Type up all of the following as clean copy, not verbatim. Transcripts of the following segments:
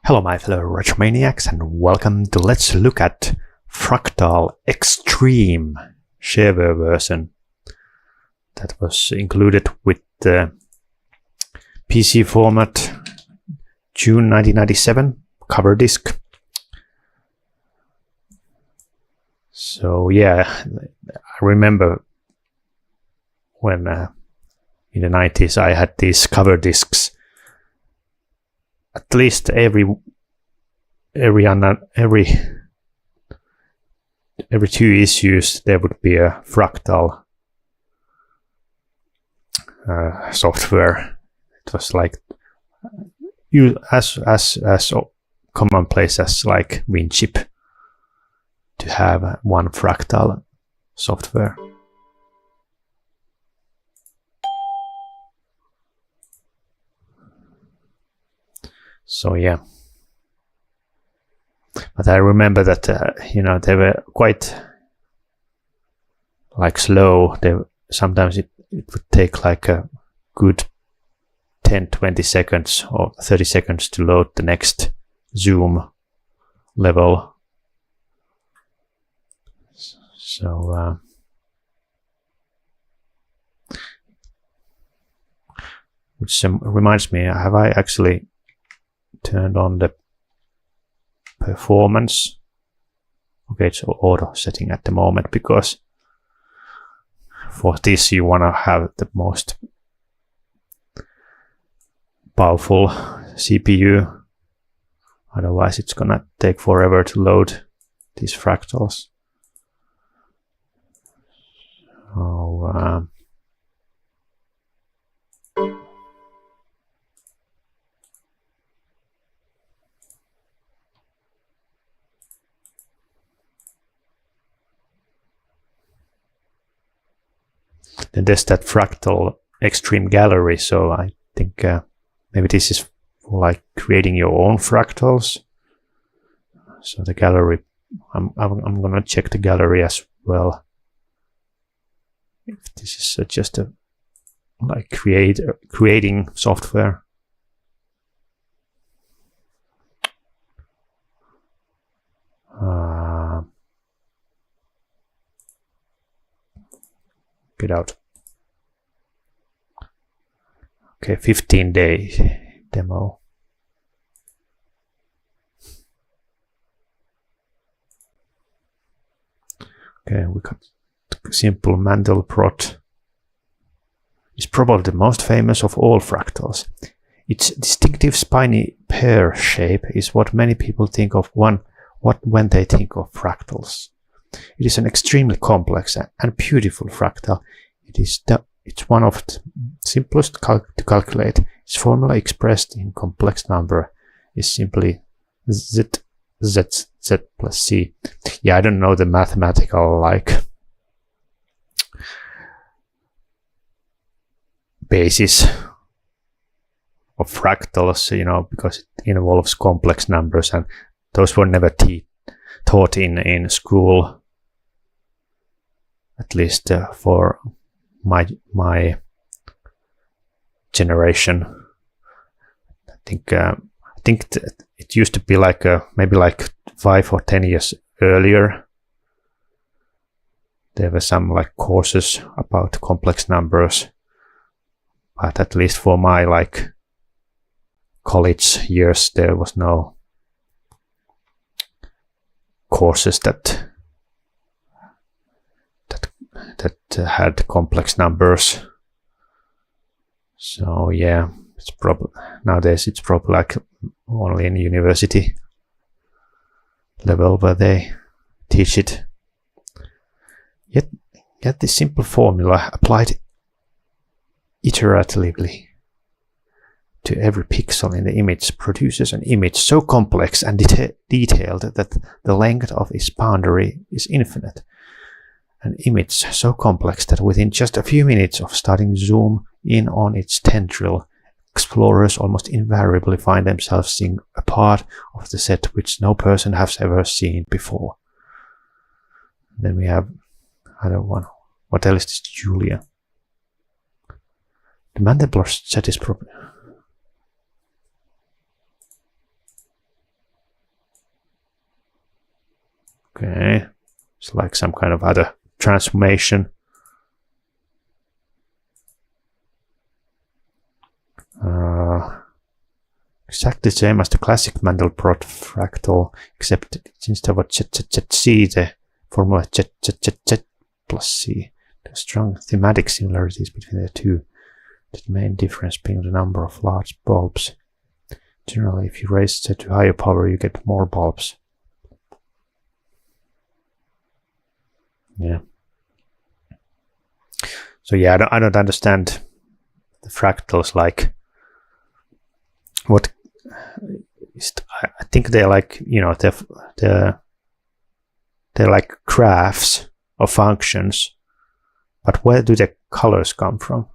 Hello my fellow retro maniacs and welcome to Let's Look at Fractal eXtreme shareware version that was included with the PC format June 1997 cover disc. So yeah, I remember when in the 90s I had these cover discs. At least every 2 issues there would be a Fractal software. It was like as commonplace as like WinChip to have one Fractal software. So yeah, but I remember that they were quite like slow. Sometimes it would take like a good 10-20 seconds or 30 seconds to load the next zoom level. So which reminds me, have I actually turned on the performance? Okay, it's auto setting at the moment because for this you want to have the most powerful CPU, otherwise it's gonna take forever to load these fractals. So then there's that Fractal eXtreme gallery, so I think maybe this is for like creating your own fractals. So the gallery, I'm gonna check the gallery as well. If this is just a like creating software. Get out. Okay, 15-day demo. Okay, we got simple Mandelbrot. It's probably the most famous of all fractals. Its distinctive spiny pear shape is what many people think of when they think of fractals. It is an extremely complex and beautiful fractal. It's one of the simplest to calculate. Its formula expressed in complex number is simply z plus c. Yeah, I don't know the mathematical basis of fractals, because it involves complex numbers, and those were never taught in school. At least for my generation. I think that it used to be like maybe like 5 or 10 years earlier. There were some like courses about complex numbers, but at least for my college years there was no courses that had complex numbers. So yeah, it's probably nowadays it's probably like only in university level where they teach it. Yet this simple formula applied iteratively to every pixel in the image produces an image so complex and detailed that the length of its boundary is infinite. An image so complex that within just a few minutes of starting zoom in on its tendril, explorers almost invariably find themselves seeing a part of the set which no person has ever seen before. Then we have another one. What else is Julia? The Mandelbrot set is probably It's like some kind of other transformation. Exactly the same as the classic Mandelbrot fractal, except instead of Z, the formula Z plus C. There are strong thematic similarities between the two. The main difference being the number of large bulbs. Generally, if you raise Z to higher power, you get more bulbs. Yeah. So yeah, I don't understand the fractals. Like, what is? I think they're like, you know, they're like graphs of functions. But where do the colors come from?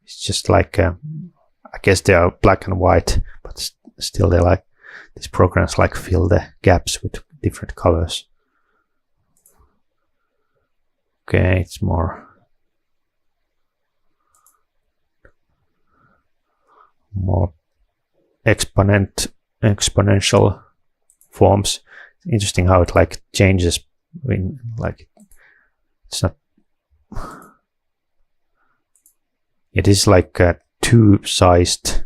It's just like, I guess they are black and white, but still they're like, these programs like fill the gaps with different colors. Okay, it's more exponential forms. Interesting how it like changes when like it's not. It is like a tube-sized.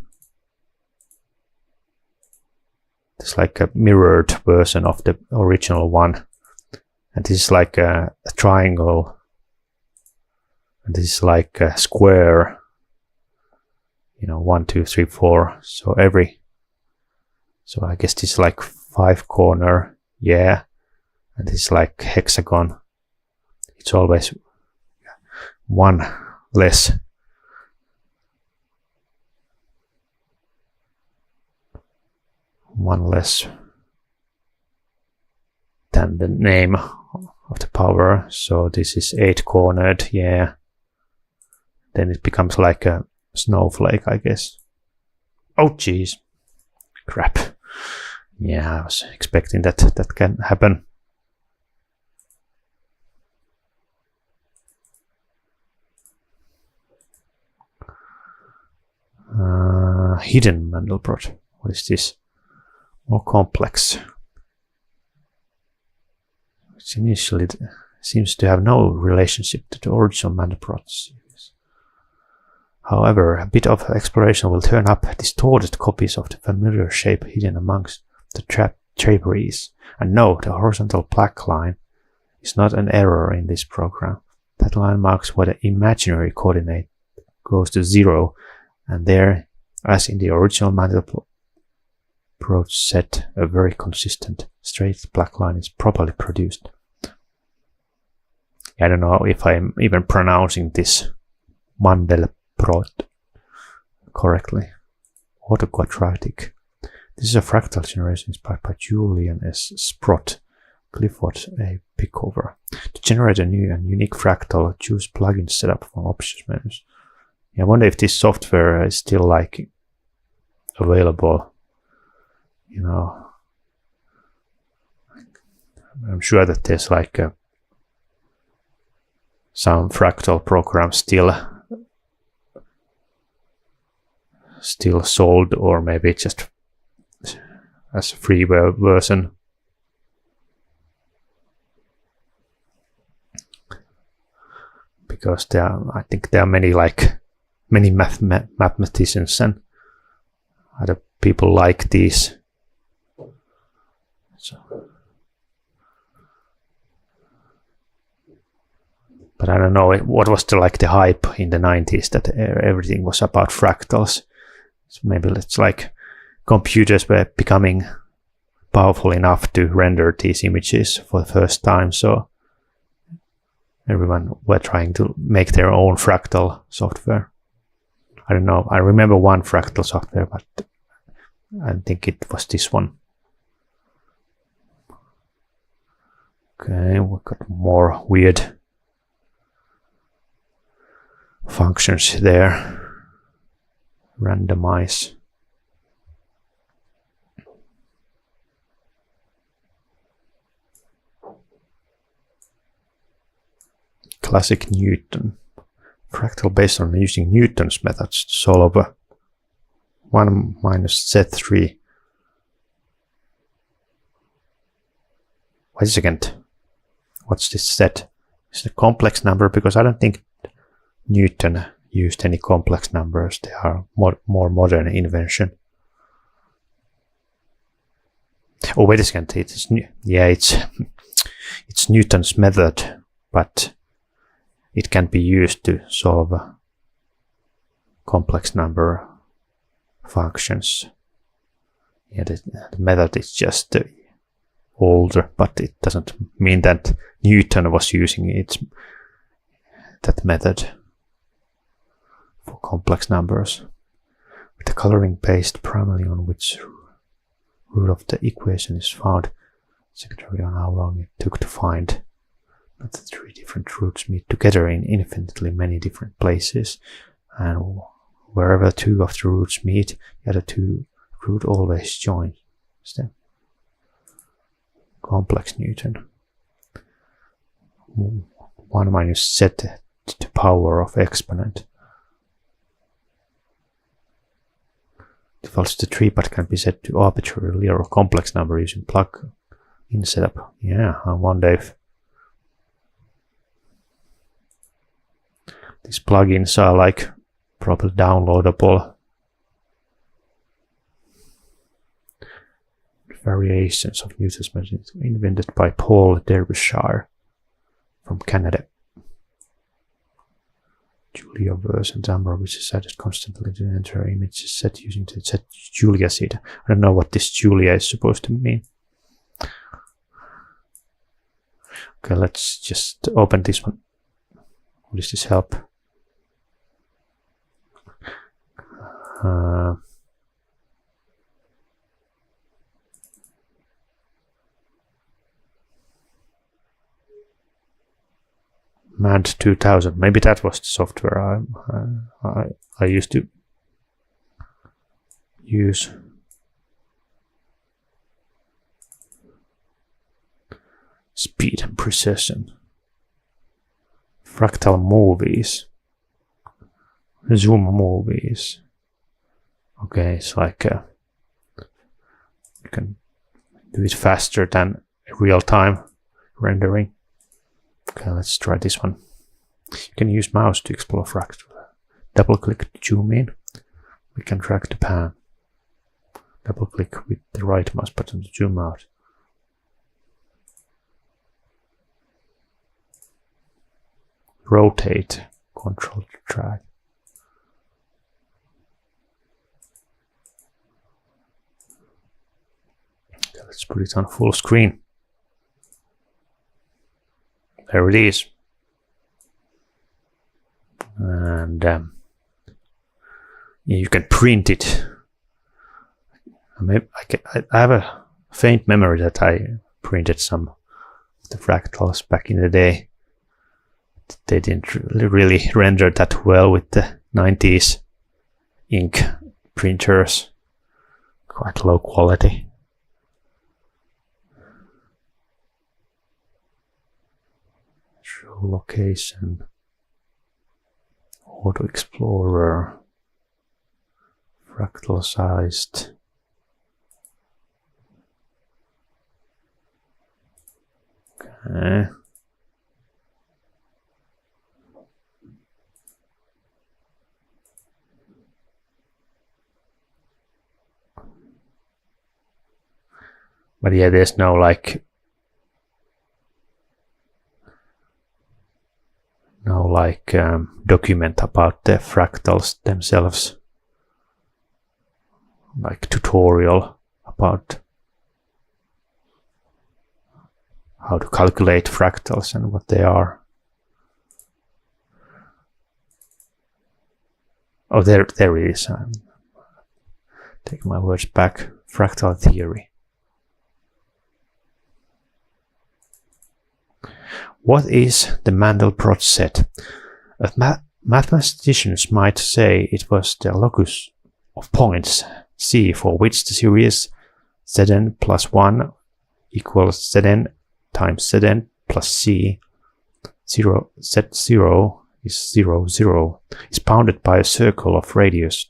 It's like a mirrored version of the original one, and this is like a triangle, and this is like a square. You know, 1, 2, 3, 4. So I guess this is like 5-corner, yeah, and this is like hexagon. It's always one less. One less than the name of the power. So this is 8-cornered, yeah. Then it becomes like a snowflake, I guess. Oh jeez, crap. Yeah, I was expecting that can happen. Hidden Mandelbrot. What is this? More complex. Which initially seems to have no relationship to the original Mandelbrot series. However, a bit of exploration will turn up distorted copies of the familiar shape hidden amongst the draperies. And no, the horizontal black line is not an error in this program. That line marks where the imaginary coordinate goes to 0, and there, as in the original Mandelbrot set, a very consistent straight black line is properly produced. I don't know if I'm even pronouncing this Mandelbrot correctly. Autoquadratic. This is a fractal generation inspired by Julian S. Sprott, Clifford A. Pickover. To generate a new and unique fractal, choose plugin setup from options menus. I wonder if this software is still like available. You know, I'm sure that there's like some fractal programs still sold, or maybe just as a freeware version. Because I think there are many mathematicians and other people like these. So, but I don't know what was the hype in the 90s that everything was about fractals. So maybe it's like computers were becoming powerful enough to render these images for the first time, so everyone were trying to make their own fractal software. I don't know, I remember one fractal software, but I think it was this one. Okay, we got more weird functions there. Randomize. Classic Newton. Fractal based on using Newton's methods to solve 1 minus Z3. Wait a second. what's this set? Is it a complex number? Because I don't think Newton used any complex numbers. They are more modern invention. Oh, wait a second. It's Newton's method, but it can be used to solve complex number functions. Yeah, the method is just older, but it doesn't mean that Newton was using that method for complex numbers. With the coloring based primarily on which root of the equation is found, secondary on how long it took to find that the three different roots meet together in infinitely many different places, and wherever two of the roots meet, the other two root always join. Complex Newton. 1 minus z to the power of exponent. Defaults to 3 but can be set to arbitrarily or complex number using plug-in setup. Yeah, I wonder if these plugins are like probably downloadable variations of Newton's method invented by Paul Derbyshire from Canada. Julia version number which is added constantly to enter images set using the set Julia seed. I don't know what this Julia is supposed to mean. Okay, let's just open this one. What does this help? MAD 2000. Maybe that was the software I used to use. Speed and precision. Fractal movies. Zoom movies. Okay, it's like you can do it faster than real-time rendering. Okay, let's try this one. You can use mouse to explore fractal. Double click to zoom in. We can drag the pan. Double click with the right mouse button to zoom out. Rotate, control to drag. Okay, let's put it on full screen. There it is. And you can print it. I have a faint memory that I printed some of the fractals back in the day. They didn't really render that well with the 90s ink printers. Quite low quality. Show location. Auto Explorer. Fractal sized. Okay. But yeah, there's no document about the fractals themselves, like tutorial about how to calculate fractals and what they are. Oh, there it is. Take my words back. Fractal theory. What is the Mandelbrot set? Mathematicians might say it was the locus of points C for which the series Zn plus 1 equals Zn times Zn plus C 0 Z0 is 0, 0 is bounded by a circle of radius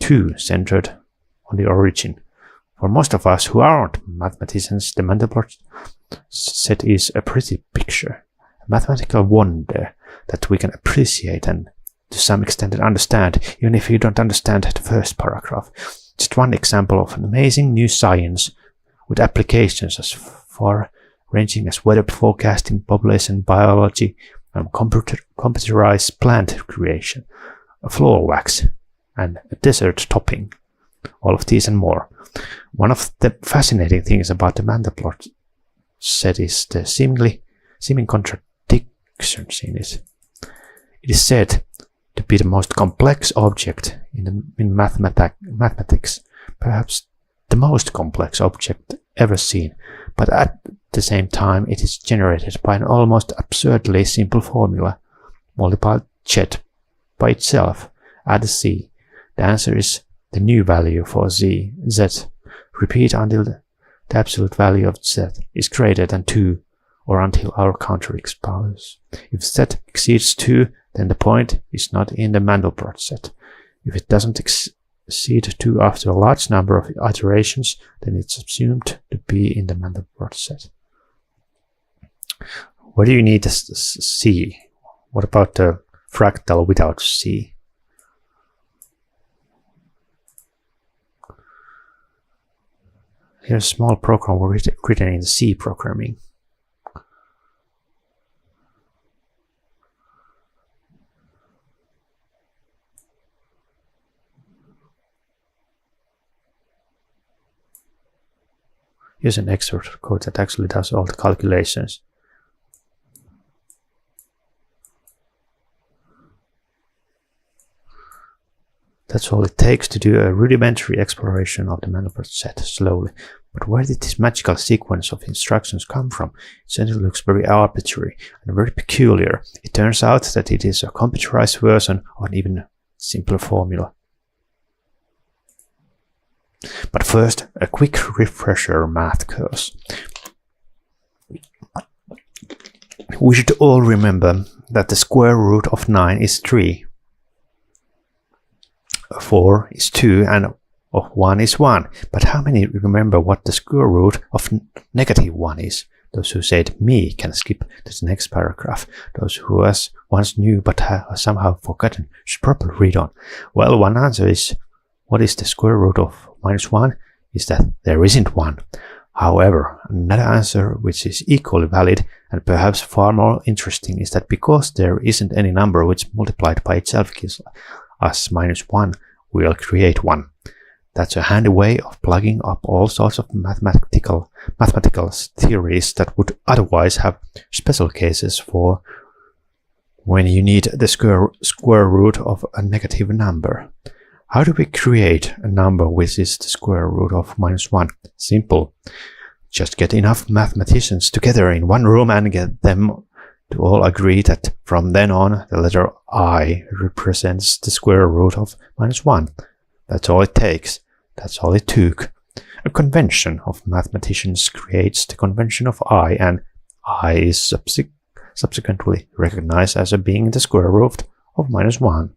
2 centered on the origin. For most of us who aren't mathematicians, the Mandelbrot set is a pretty picture, a mathematical wonder that we can appreciate and to some extent understand, even if you don't understand the first paragraph. Just one example of an amazing new science with applications as far-ranging as weather forecasting, population biology, and computerized plant creation, a floor wax, and a dessert topping. All of these and more. One of the fascinating things about the Mandelbrot set is the seeming contradictions in it. It is said to be the most complex object in mathematics, perhaps the most complex object ever seen, but at the same time it is generated by an almost absurdly simple formula. Multiply z by itself, add c. The answer is the new value for z. Repeat until the absolute value of z is greater than 2, or until our counter expires. If z exceeds 2, then the point is not in the Mandelbrot set. If it doesn't exceed 2 after a large number of iterations, then it's assumed to be in the Mandelbrot set. Where do you need a c? What about the fractal without c? Here's a small program written in C programming. Here's an extra code that actually does all the calculations. That's all it takes to do a rudimentary exploration of the Mandelbrot set slowly. But where did this magical sequence of instructions come from? It certainly looks very arbitrary and very peculiar. It turns out that it is a computerized version of an even simpler formula. But first, a quick refresher math course. We should all remember that the square root of 9 is 3. 4 is 2 and of 1 is 1. But how many remember what the square root of -1 is? Those who said me can skip to the next paragraph. Those who once knew but have somehow forgotten should probably read on. Well, one answer is, what is the square root of -1? Is that there isn't one. However, another answer which is equally valid and perhaps far more interesting is that because there isn't any number which multiplied by itself gives us -1, we'll create one. That's a handy way of plugging up all sorts of mathematical theories that would otherwise have special cases for when you need the square root of a negative number. How do we create a number which is the square root of -1? Simple. Just get enough mathematicians together in one room and get them to all agree that from then on the letter I represents the square root of -1. That's all it takes. That's all it took. A convention of mathematicians creates the convention of I, and I is subsequently recognized as being the square root of -1.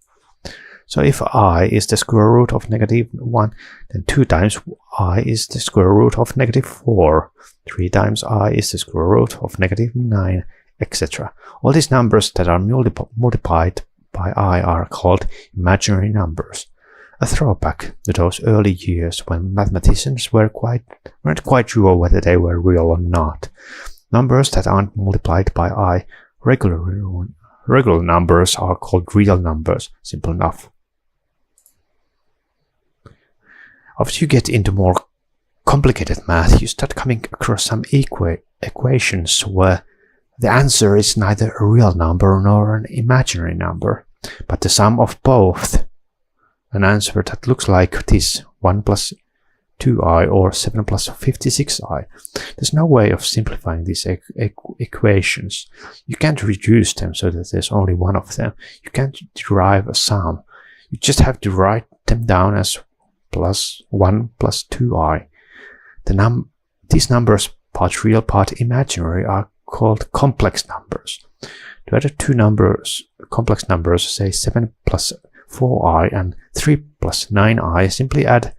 So if I is the square root of -1, then 2 times I is the square root of -4. 3 times I is the square root of -9, etc. All these numbers that are multiplied by I are called imaginary numbers. A throwback to those early years when mathematicians weren't quite sure whether they were real or not. Numbers that aren't multiplied by I, regular numbers, are called real numbers. Simple enough. After you get into more complicated math, you start coming across some equations where the answer is neither a real number nor an imaginary number, but the sum of both. An answer that looks like this: 1 plus 2i or 7 plus 56i. There's no way of simplifying these equations. You can't reduce them so that there's only one of them. You can't derive a sum. You just have to write them down as plus 1 plus 2i. These numbers, part real, part imaginary, are called complex numbers. The other two complex numbers, say 7 plus 4i and 3 plus 9i, simply add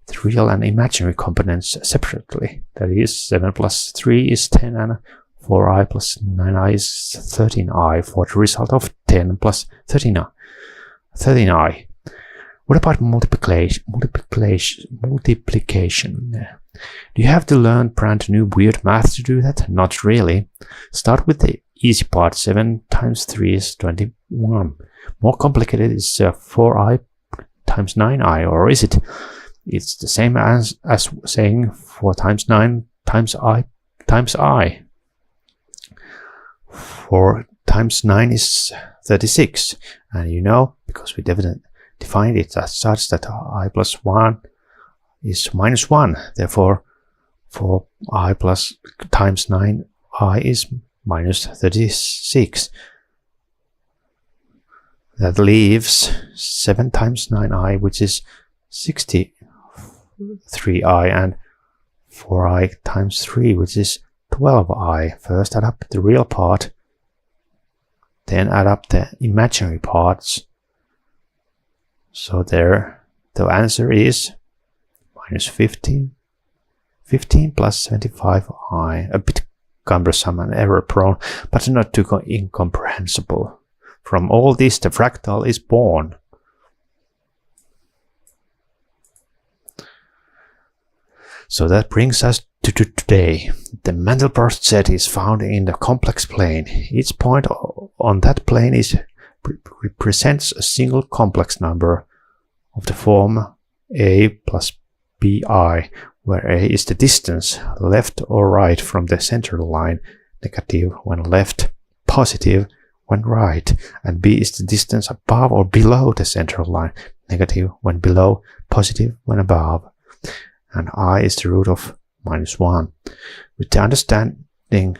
the real and imaginary components separately. That is, 7 plus 3 is 10 and 4i plus 9i is 13i for the result of 10 plus 13i. What about multiplication? Do you have to learn brand new weird math to do that? Not really. Start with the easy part. 7 times 3 is 21. More complicated is 4i times 9i, or is it? It's the same as saying 4 times 9 times i times I. 4 times 9 is 36, and you know, because we defined it as such that I plus 1 is minus 1. Therefore, 4i plus times 9i is minus 36. That leaves 7 times 9i, which is 63i, and 4i times 3, which is 12i. First add up the real part, then add up the imaginary parts. So there, the answer is minus 15 plus 75i. A bit cumbersome and error prone, but not too incomprehensible. From all this, the fractal is born. So that brings us to today. The Mandelbrot set is found in the complex plane. Each point on that plane represents a single complex number of the form a plus bi, where a is the distance left or right from the center line, negative when left, positive when right, and b is the distance above or below the center line, negative when below, positive when above, and I is the root of minus 1. With the understanding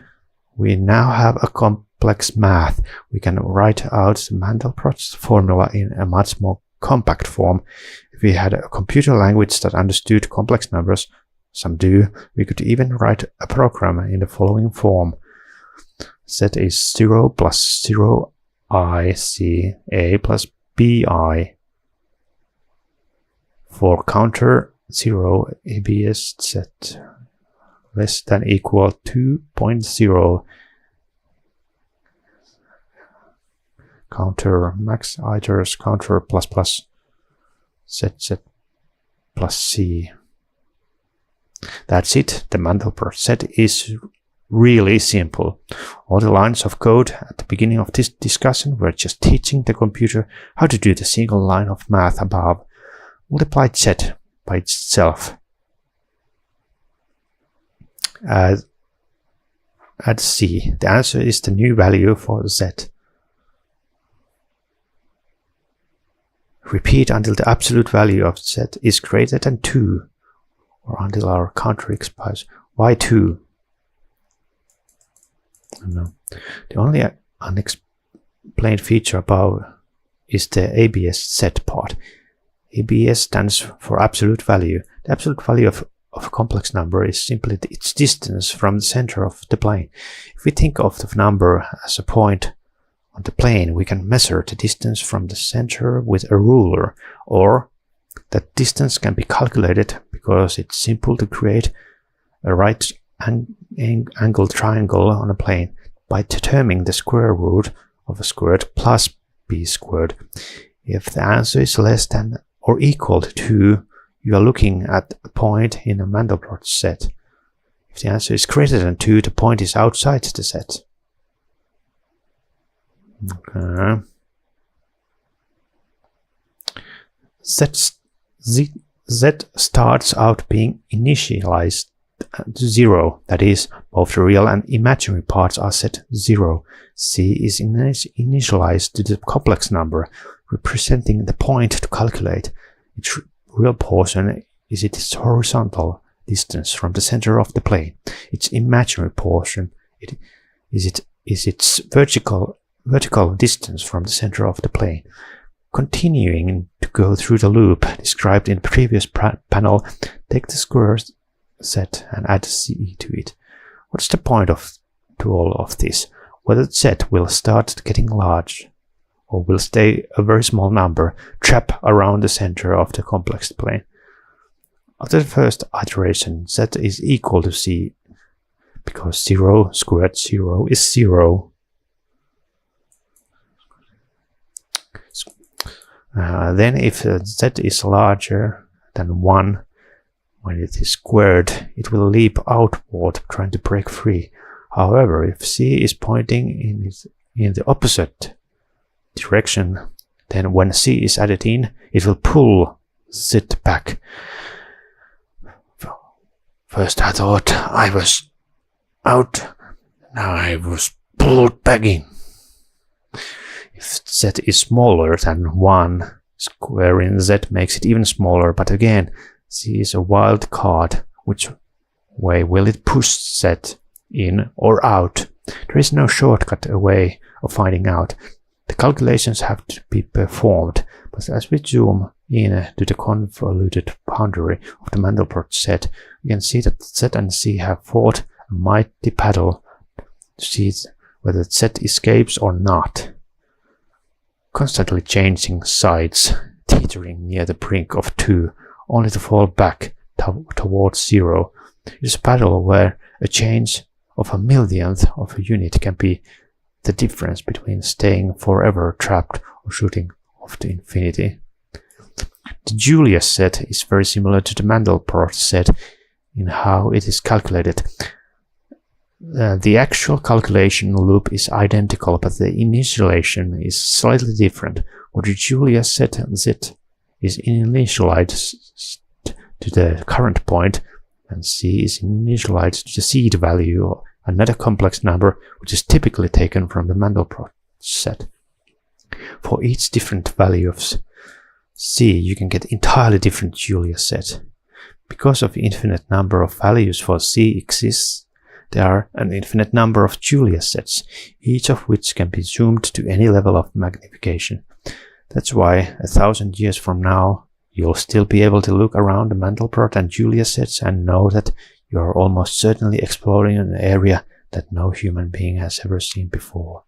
we now have a complex math, we can write out the Mandelbrot's formula in a much more compact form. If we had a computer language that understood complex numbers, some do, we could even write a program in the following form. Z is 0 plus 0i c a plus bi. For counter 0, abs z less than equal 2.0. Counter max iters, counter plus plus z plus c. That's it. The Mandelbrot set is really simple. All the lines of code at the beginning of this discussion were just teaching the computer how to do the single line of math above. Multiply z by itself. Add c. The answer is the new value for z. Repeat until the absolute value of z is greater than 2, or until our counter expires. Why 2? No. The only unexplained feature above is the abs z part. ABS stands for absolute value. The absolute value of a complex number is simply its distance from the center of the plane. If we think of the number as a point on the plane, we can measure the distance from the center with a ruler, or that distance can be calculated because it's simple to create a right angled triangle on a plane by determining the square root of a squared plus b squared. If the answer is less than or equal to 2, you are looking at a point in a Mandelbrot set. If the answer is greater than 2, the point is outside the set. Okay. Z starts out being initialized to 0. That is, both the real and imaginary parts are set 0. C is initialized to the complex number, representing the point to calculate. Its real portion is its horizontal distance from the center of the plane. Its imaginary portion is its vertical distance from the center of the plane. Continuing to go through the loop described in the previous panel, take the square set and add c to it. What's the point to all of this? Whether the set will start getting large or will stay a very small number trapped around the center of the complex plane. After the first iteration, z is equal to c, because 0 squared 0 is 0. Then if z is larger than 1, when it is squared, it will leap outward trying to break free. However, if c is pointing in the opposite direction, then when c is added in, it will pull z back. First I thought I was out, now I was pulled back in. If z is smaller than 1, squaring z makes it even smaller, but again, c is a wild card. Which way will it push z, in or out? There is no shortcut way of finding out. The calculations have to be performed, but as we zoom in to the convoluted boundary of the Mandelbrot set, we can see that z and c have fought a mighty battle to see whether z escapes or not. Constantly changing sides, teetering near the brink of 2, only to fall back towards 0. It is a battle where a change of a millionth of a unit can be the difference between staying forever trapped or shooting off to infinity. The Julia set is very similar to the Mandelbrot set in how it is calculated. The actual calculation loop is identical, but the initialization is slightly different. For the Julia set, z is initialized to the current point, and c is initialized to the seed value, another complex number which is typically taken from the Mandelbrot set. For each different value of c, you can get entirely different Julia set. Because of the infinite number of values for c exists, there are an infinite number of Julia sets, each of which can be zoomed to any level of magnification. That's why 1,000 years from now, you'll still be able to look around the Mandelbrot and Julia sets and know that you are almost certainly exploring an area that no human being has ever seen before.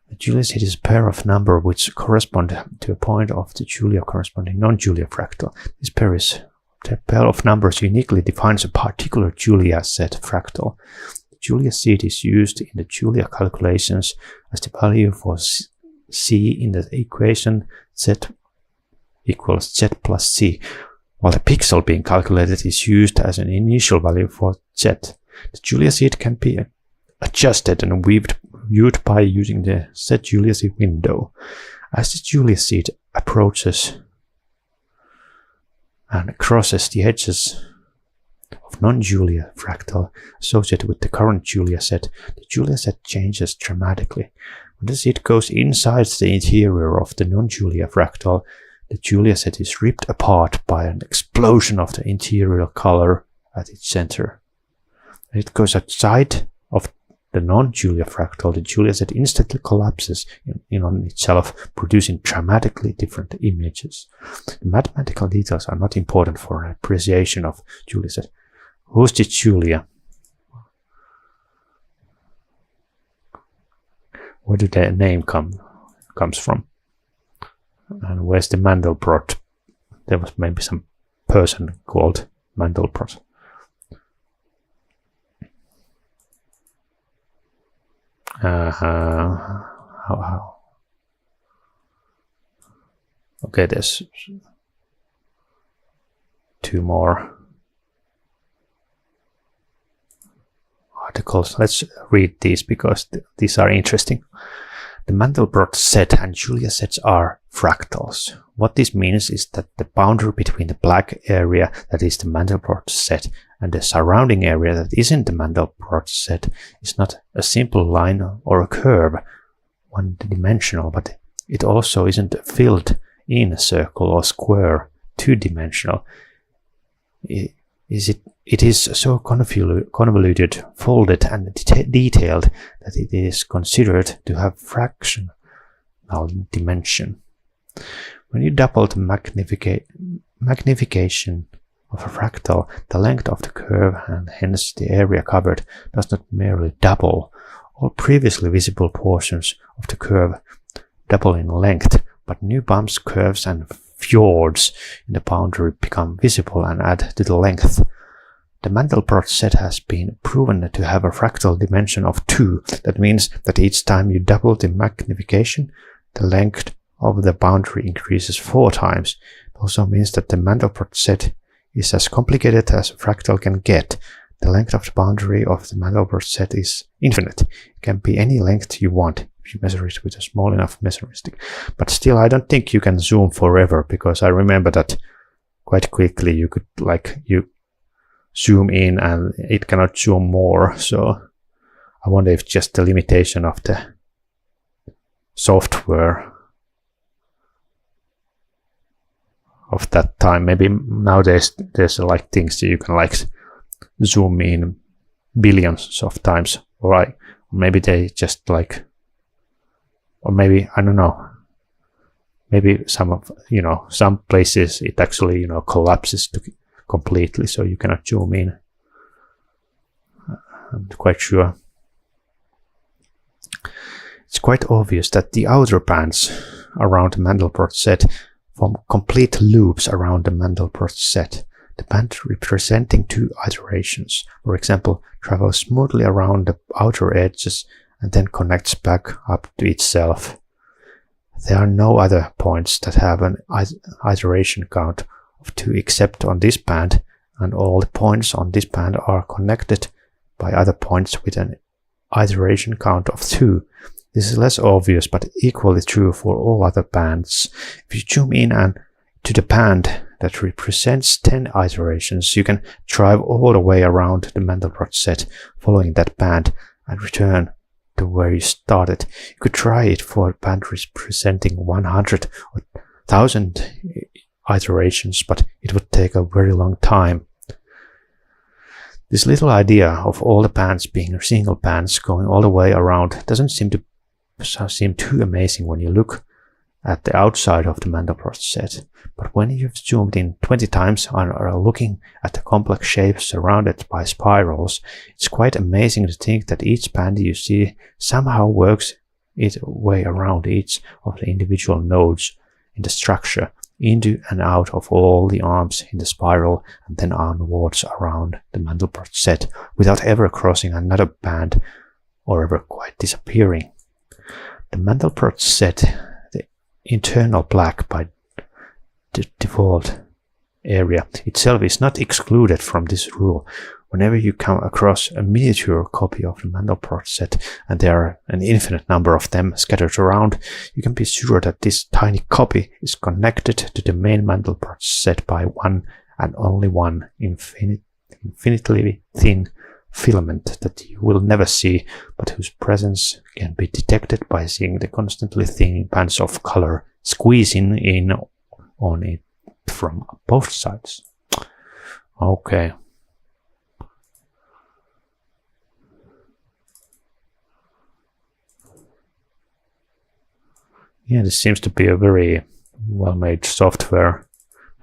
The Julia set is a pair of numbers which correspond to a point of the Julia corresponding non-Julia fractal. This pair of numbers uniquely defines a particular Julia set fractal. The Julia seed is used in the Julia calculations as the value for c in the equation z equals z plus c, while the pixel being calculated is used as an initial value for z. The Julia seed can be adjusted and viewed by using the Z Julia seed window. As the Julia seed approaches and crosses the edges of non-Julia fractal associated with the current Julia set, the Julia set changes dramatically. When the seed goes inside the interior of the non-Julia fractal, the Julia set is ripped apart by an explosion of the interior color at its center. When it goes outside of the non-Julia fractal, the Julia set instantly collapses in on itself, producing dramatically different images. The mathematical details are not important for an appreciation of Julia set. Who's this Julia? Where did the name comes from? And where's the Mandelbrot? There was maybe some person called Mandelbrot. How? Okay, there's 2 more articles. Let's read these because these are interesting. The Mandelbrot set and Julia sets are fractals. What this means is that the boundary between the black area that is the Mandelbrot set and the surrounding area that isn't the Mandelbrot set is not a simple line or a curve, one-dimensional, but it also isn't a filled-in circle or square, two-dimensional. It is so convoluted, folded, and detailed that it is considered to have fractional dimension. When you double the magnification of a fractal, the length of the curve and hence the area covered does not merely double. All previously visible portions of the curve double in length, but new bumps, curves, and fjords in the boundary become visible and add to the length. The Mandelbrot set has been proven to have a fractal dimension of 2. That means that each time you double the magnification, the length of the boundary increases 4 times. It also means that the Mandelbrot set is as complicated as a fractal can get. The length of the boundary of the Mandelbrot set is infinite. It can be any length you want if you measure it with a small enough measuring stick. But still, I don't think you can zoom forever, because I remember that quite quickly you could, like, you zoom in and it cannot zoom more. So I wonder if just the limitation of the software of that time. Maybe nowadays there's like things that you can like zoom in billions of times, or maybe they just like, or maybe I don't know, maybe some of, some places it actually collapses completely, so you cannot zoom in. I'm quite sure. It's quite obvious that the outer bands around the Mandelbrot set form complete loops around the Mandelbrot set. The band representing 2 iterations, for example, travels smoothly around the outer edges and then connects back up to itself. There are no other points that have an iteration count of 2 except on this band, and all the points on this band are connected by other points with an iteration count of 2. This is less obvious but equally true for all other bands. If you zoom in and to the band that represents 10 iterations, you can drive all the way around the Mandelbrot set following that band and return to where you started. You could try it for a band representing 100 or 1000 iterations, but it would take a very long time. This little idea of all the bands being single bands going all the way around doesn't seem too amazing when you look at the outside of the Mandelbrot set, but when you've zoomed in 20 times and are looking at the complex shapes surrounded by spirals, it's quite amazing to think that each band you see somehow works its way around each of the individual nodes in the structure, into and out of all the arms in the spiral, and then onwards around the Mandelbrot set without ever crossing another band or ever quite disappearing. The Mandelbrot set, the internal black by the default area itself, is not excluded from this rule. Whenever you come across a miniature copy of the Mandelbrot set, and there are an infinite number of them scattered around, you can be sure that this tiny copy is connected to the main Mandelbrot set by one and only one infinitely thin filament that you will never see, but whose presence can be detected by seeing the constantly thin bands of color squeezing in on it from both sides. Okay. Yeah, this seems to be a very well-made software.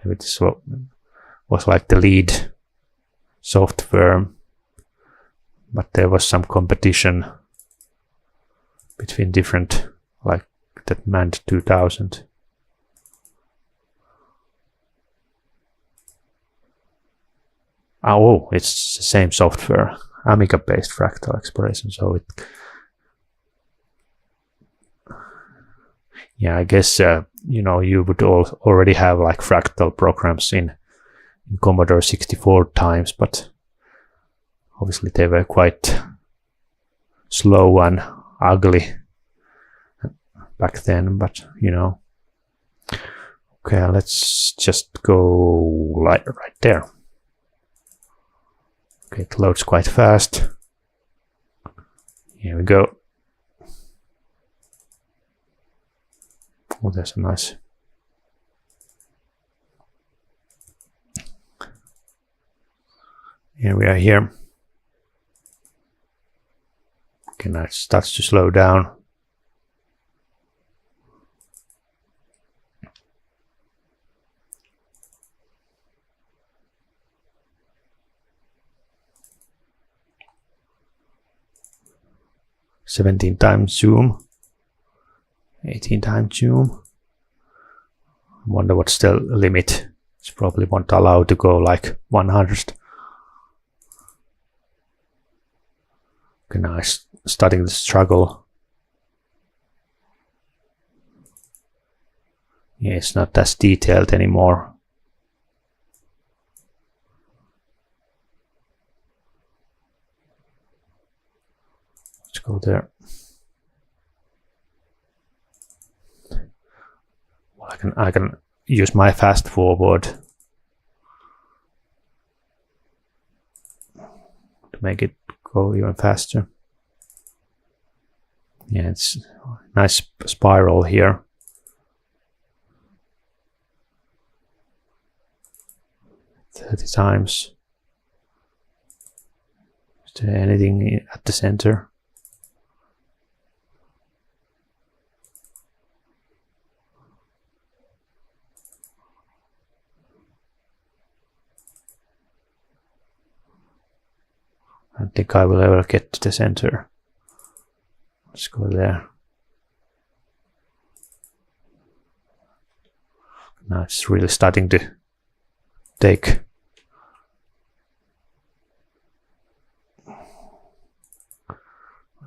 Maybe this was like the lead software, but there was some competition between different, like that Mand 2000. Oh, it's the same software, Amiga-based fractal exploration. So it, yeah, I guess you would already have like fractal programs in Commodore 64 times, but obviously they were quite slow and ugly back then. But okay, let's just go right there. Okay, it loads quite fast. Here we go. Oh, there's a nice. Here we are here. Okay, now it starts to slow down. (17 times zoom, 18 times zoom). Wonder what's the limit. It's probably won't allow to go like 100. Okay, now it's starting to struggle. Yeah, it's not as detailed anymore. Let's go there. Well, I can use my fast forward to make it go even faster. Yeah, it's a nice spiral here. Times. Is there anything at the center? I don't think I will ever get to the center. Let's go there. Now it's really starting to take.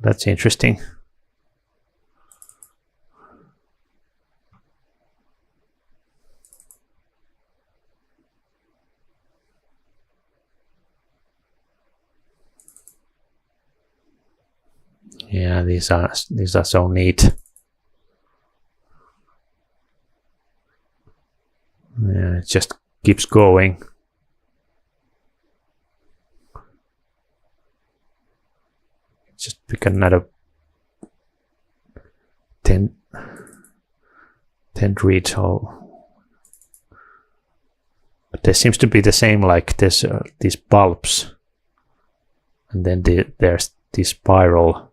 That's interesting. Yeah, these are so neat. Yeah, it just keeps going. Just pick another 10 read. But there seems to be the same, like there's these bulbs, and then there's these spiral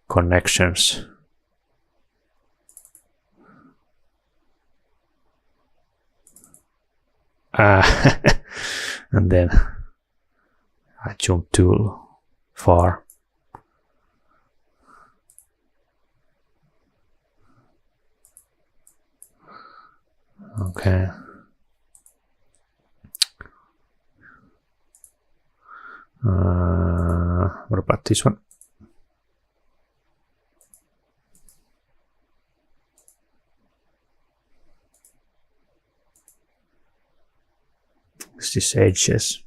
connections. And then I jumped too far. Okay. What about this one? It's this edges.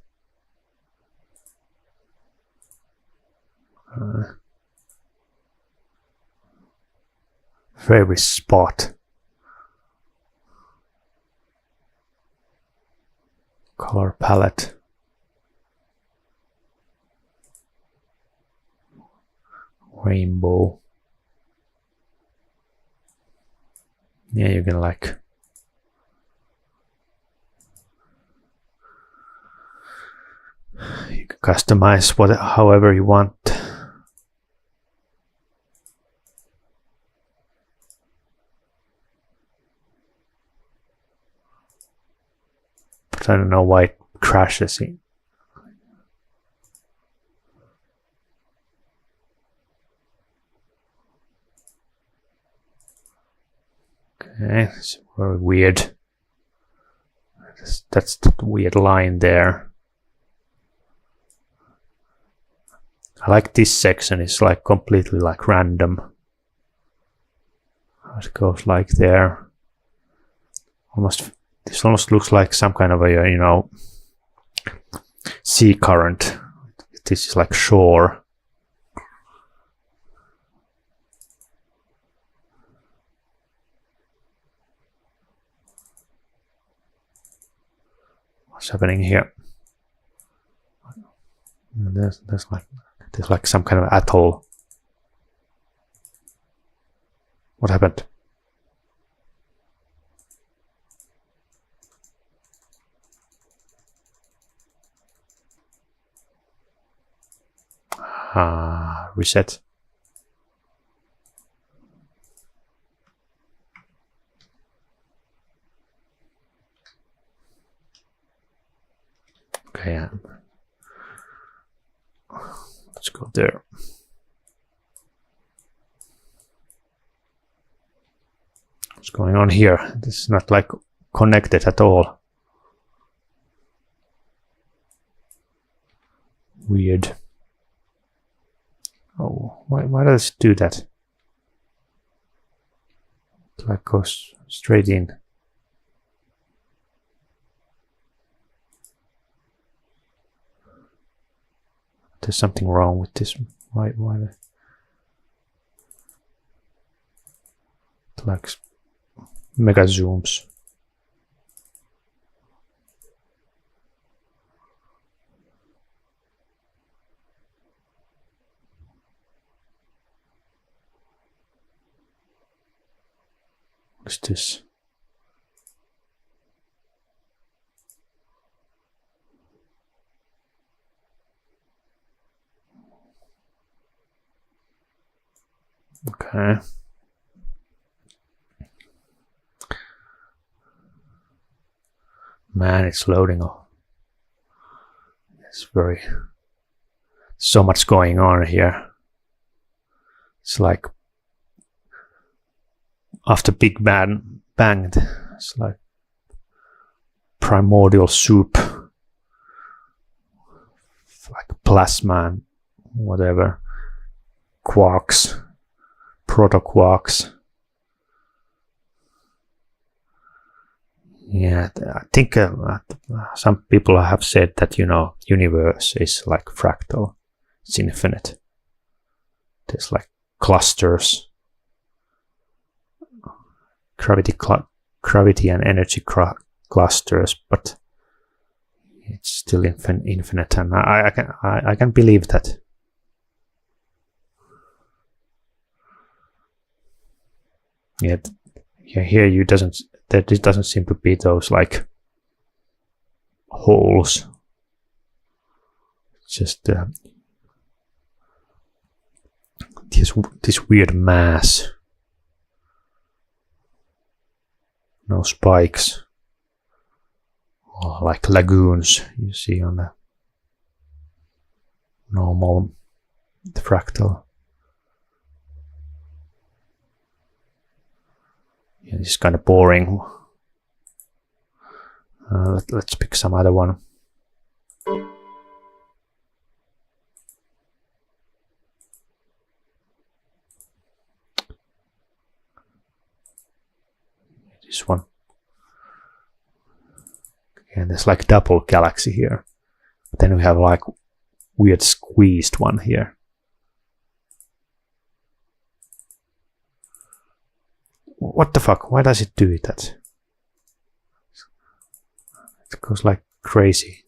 Very spot. Color palette. Rainbow. Yeah, you can like you can customize however you want. But I don't know why it crashes in. Okay, it's very weird. That's the weird line there. I like this section, it's like completely like random. It goes like there. This almost looks like some kind of a, you know, sea current. This is like shore. What's happening here? There's like some kind of atoll. What happened? Reset. Okay, let's go there. What's going on here? This is not like connected at all. Weird. Oh, why does it do that? It like goes straight in. There's something wrong with this. Why like mega zooms? What's this? Okay. Man, it's loading up. It's very... so much going on here. It's like after Big Bang, it's like primordial soup, like plasma and whatever, quarks, proto quarks. Yeah, I think some people have said that, you know, universe is like fractal. It's infinite. There's like clusters, gravity and energy clusters, but it's still infinite, and I can believe that. Yet, yeah, here you doesn't. There doesn't seem to be those like holes. It's just this weird mass. No spikes. Oh, like lagoons you see on the normal fractal. Yeah, this is kind of boring. Let's pick some other one. This one. And there's like double galaxy here. But then we have like weird squeezed one here. What the fuck? Why does it do that? It goes like crazy.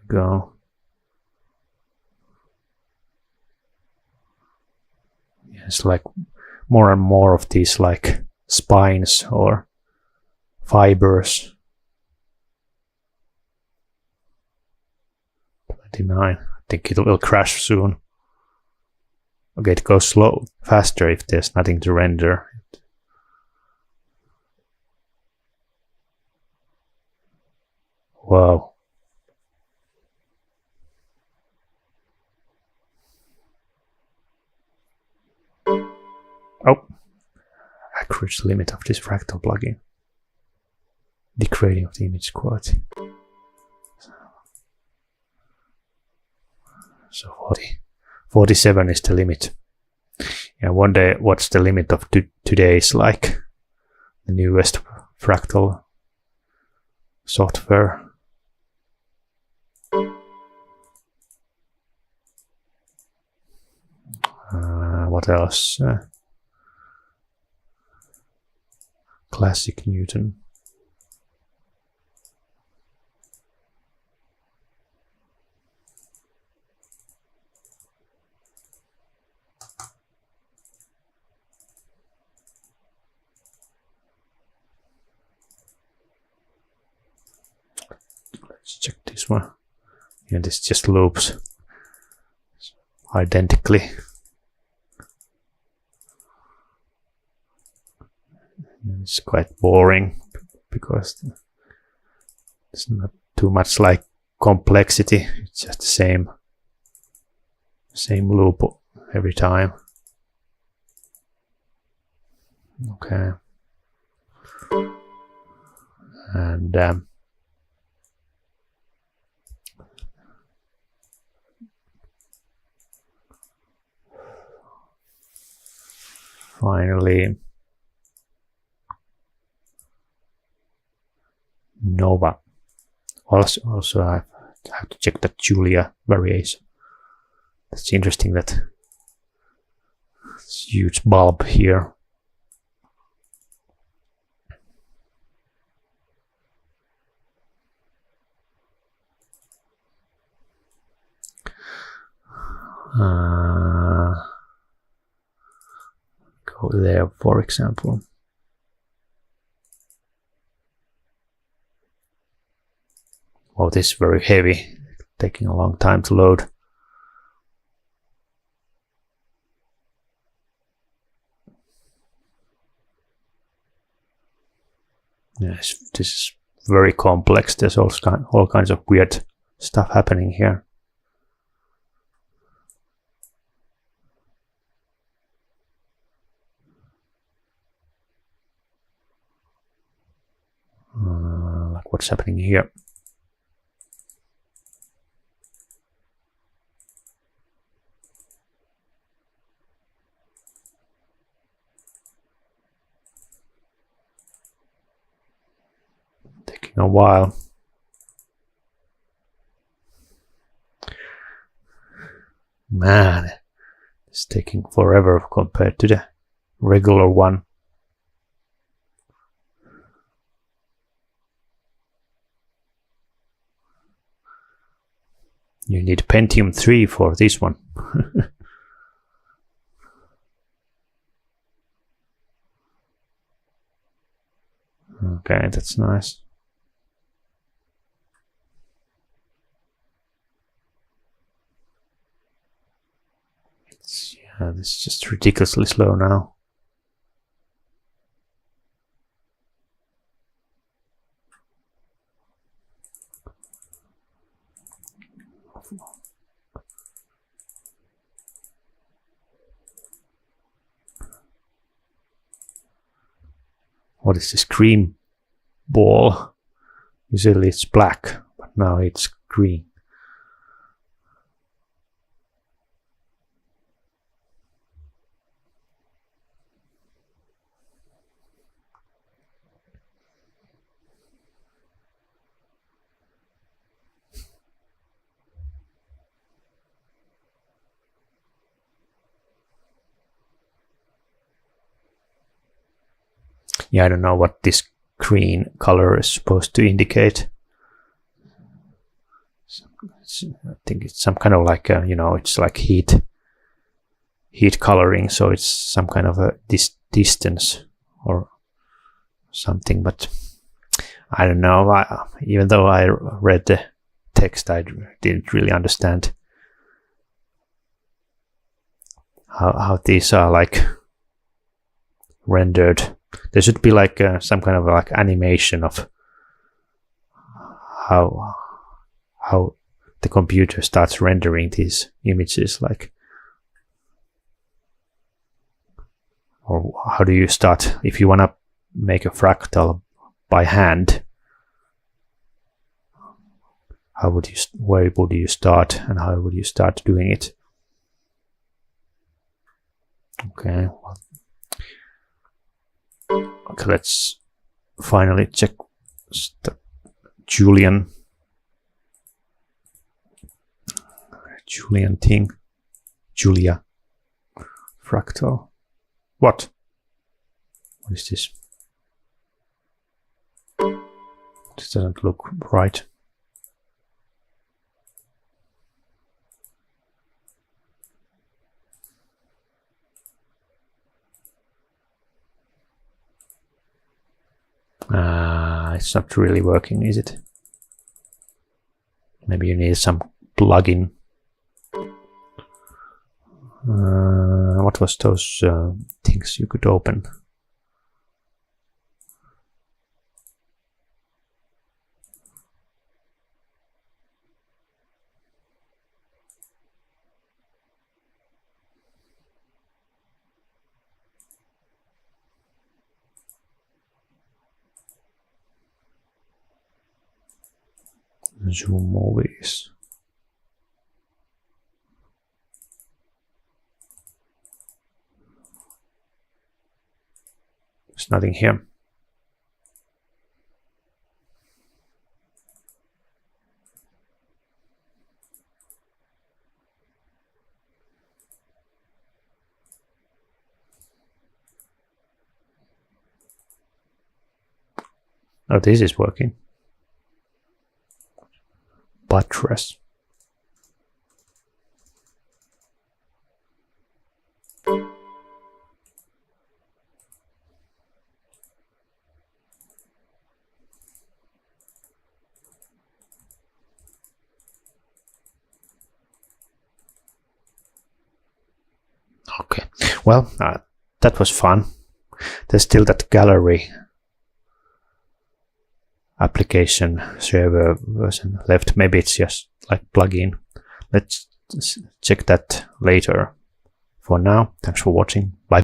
Go. Yeah, it's like more and more of these like spines or fibers. 29. I think it will crash soon. Okay, it goes faster if there's nothing to render. Wow. Oh, accuracy limit of this Fractal plugin. Degrading of the image quality. So 47 is the limit. I wonder what's the limit of today's like the newest Fractal software. What else? Classic Newton. this one. Yeah, this just loops identically. It's quite boring because it's not too much like complexity. It's just the same loop every time. Okay. And finally, Nova. Also, I have to check that Julia variation. It's interesting that this huge bulb here. Go there, for example. Oh, this is very heavy, taking a long time to load. Yes, this is very complex. There's all kinds of weird stuff happening here. Like what's happening here. Taking a while. Man, it's taking forever compared to the regular one. You need Pentium 3 for this one. Okay, that's nice. Yeah, this is just ridiculously slow now. What is this green ball? Usually it's black, but now it's green. Yeah, I don't know what this green color is supposed to indicate. I think it's some kind of like a, you know, it's like heat coloring, so it's some kind of a distance or something, but I don't know. Even though I read the text, I didn't really understand how these are like rendered. There should be like some kind of like animation of how the computer starts rendering these images, like, or how do you start if you want to make a fractal by hand? Where would you start, and how would you start doing it? Okay, okay, let's finally check the Julia thing. Julia fractal. What is this? This doesn't look right. It's not really working, is it? Maybe you need some plugin. What was those things you could open? Zoom movies. There's nothing here. Oh, this is working. Buttress. Okay, well, that was fun. There's still that gallery application server version left. Maybe it's just like plugin. Let's check that later. For now, thanks for watching. Bye.